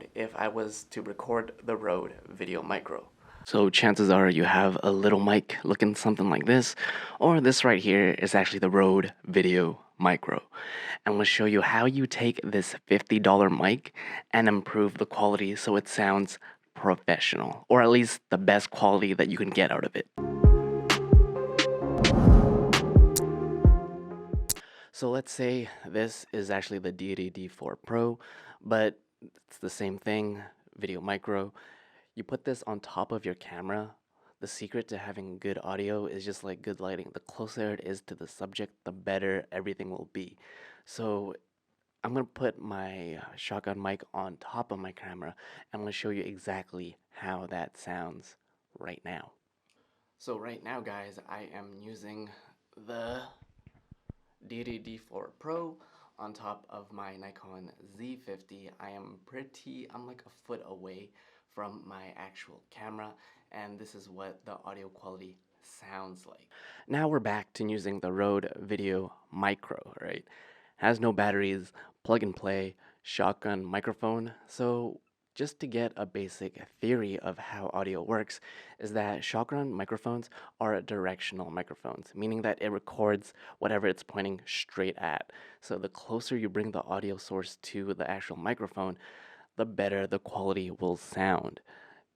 sound if I was to record the Rode VideoMicro. So chances are you have a little mic looking something like this, or this right here is actually the Rode VideoMicro. I'm going to show you how you take this $50 mic and improve the quality so it sounds professional, or at least the best quality that you can get out of it. So let's say this is actually the Deity D4 Pro, but it's the same thing, VideoMicro. You put this on top of your camera. The secret to having good audio is just like good lighting. The closer it is to the subject, the better everything will be. So I'm going to put my shotgun mic on top of my camera, and I'm going to show you exactly how that sounds right now. So right now, guys, I am using the Deity D4 Pro on top of my Nikon Z50. I'm like a foot away from my actual camera, and this is what the audio quality sounds like. Now we're back to using the Rode VideoMicro, right? Has no batteries, plug and play, shotgun microphone. So just to get a basic theory of how audio works is that shotgun microphones are directional microphones, meaning that it records whatever it's pointing straight at. So the closer you bring the audio source to the actual microphone, the better the quality will sound.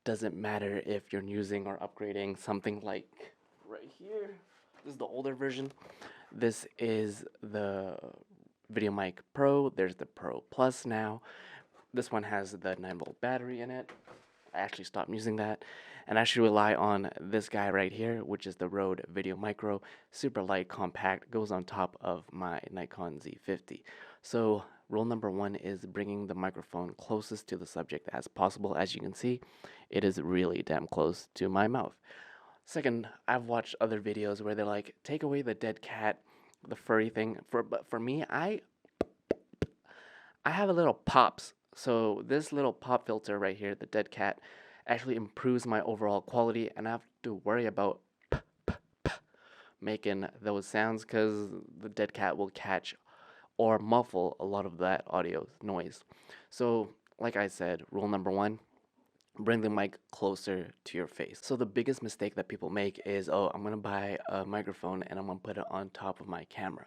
Doesn't matter if you're using or upgrading something like right here. This is the older version. This is the VideoMic Pro. There's the Pro Plus now. This one has the 9-volt battery in it. I actually stopped using that. And I should rely on this guy right here, which is the Rode VideoMicro. Super light, compact, goes on top of my Nikon Z50. So rule number one is bringing the microphone closest to the subject as possible. As you can see, it is really damn close to my mouth. Second, I've watched other videos where they're like, take away the dead cat, the furry thing. But for me, I have a little pops. So this little pop filter right here, the dead cat, actually improves my overall quality, and I have to worry about making those sounds because the dead cat will catch or muffle a lot of that audio noise. So like I said, rule number one, bring the mic closer to your face. So the biggest mistake that people make is, oh, I'm gonna buy a microphone and I'm gonna put it on top of my camera.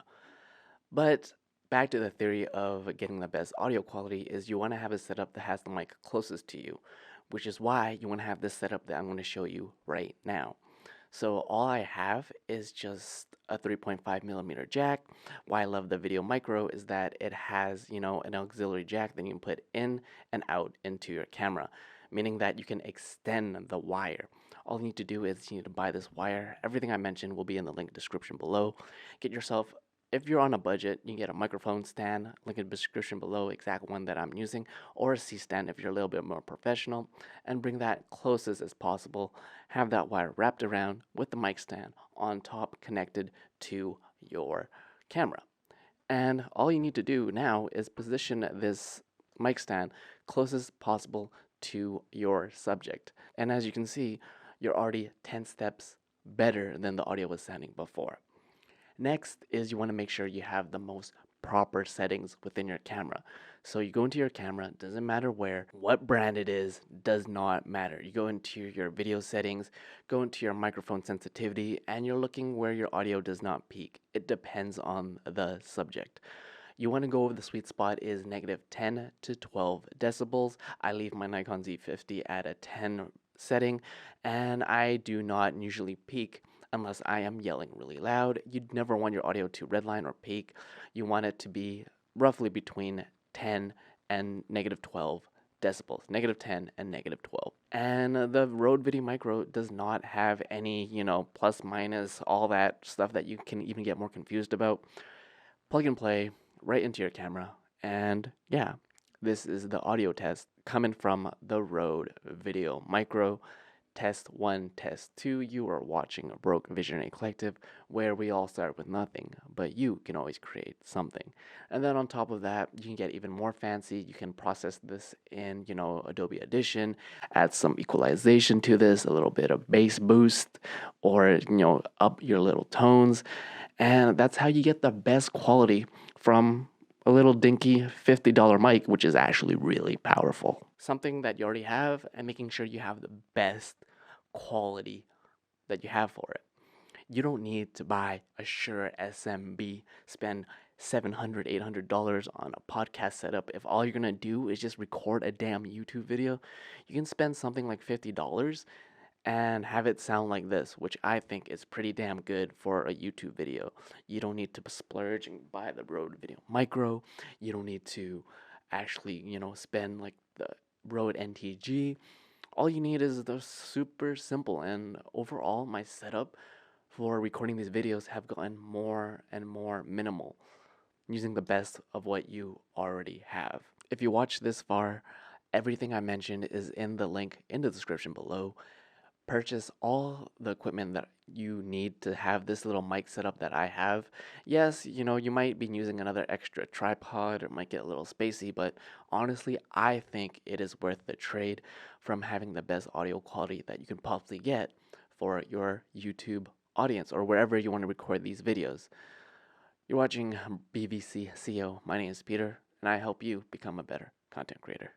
But back to the theory of getting the best audio quality is you want to have a setup that has the mic closest to you, which is why you want to have this setup that I'm going to show you right now. So all I have is just a 3.5mm jack. Why I love the VideoMicro is that it has, an auxiliary jack that you can put in and out into your camera, meaning that you can extend the wire. All you need to do is you need to buy this wire. Everything I mentioned will be in the link description below. Get yourself, if you're on a budget, you can get a microphone stand, link in the description below, exact one that I'm using, or a C-stand if you're a little bit more professional, and bring that closest as possible. Have that wire wrapped around with the mic stand on top connected to your camera. And all you need to do now is position this mic stand closest possible to your subject. And as you can see, you're already 10 steps better than the audio was sounding before. Next is you want to make sure you have the most proper settings within your camera. So you go into your camera, doesn't matter where, what brand it is, does not matter. You go into your video settings, go into your microphone sensitivity, and you're looking where your audio does not peak. It depends on the subject. You want to go over the sweet spot is -10 to 12 decibels. I leave my Nikon Z50 at a 10 setting, and I do not usually peak unless I am yelling really loud. You'd never want your audio to redline or peak. You want it to be roughly between 10 and -12 decibels, -10 and -12. And the Rode VideoMicro does not have any, plus minus, all that stuff that you can even get more confused about. Plug and play right into your camera, and yeah, this is the audio test coming from the Rode VideoMicro. Test 1, test 2, you are watching a Broke Visionary Collective where we all start with nothing, but you can always create something. And then on top of that, you can get even more fancy. You can process this in, Adobe Audition, add some equalization to this, a little bit of bass boost, or, up your little tones. And that's how you get the best quality from a little dinky $50 mic, which is actually really powerful. Something that you already have, and making sure you have the best quality that you have for it. You don't need to buy a Shure SMB, spend $700, $800 on a podcast setup. If all you're gonna do is just record a damn YouTube video, you can spend something like $50 and have it sound like this, which I think is pretty damn good for a YouTube video. You don't need to splurge and buy the Rode VideoMicro. You don't need to actually, spend like the Rode NTG. All you need is the super simple, and overall my setup for recording these videos have gotten more and more minimal, using the best of what you already have. If you watch this far, everything I mentioned is in the link in the description below. Purchase all the equipment that you need to have this little mic setup that I have. Yes, you might be using another extra tripod or might get a little spacey, but honestly, I think it is worth the trade from having the best audio quality that you can possibly get for your YouTube audience or wherever you want to record these videos. You're watching BVC CO. My name is Peter, and I help you become a better content creator.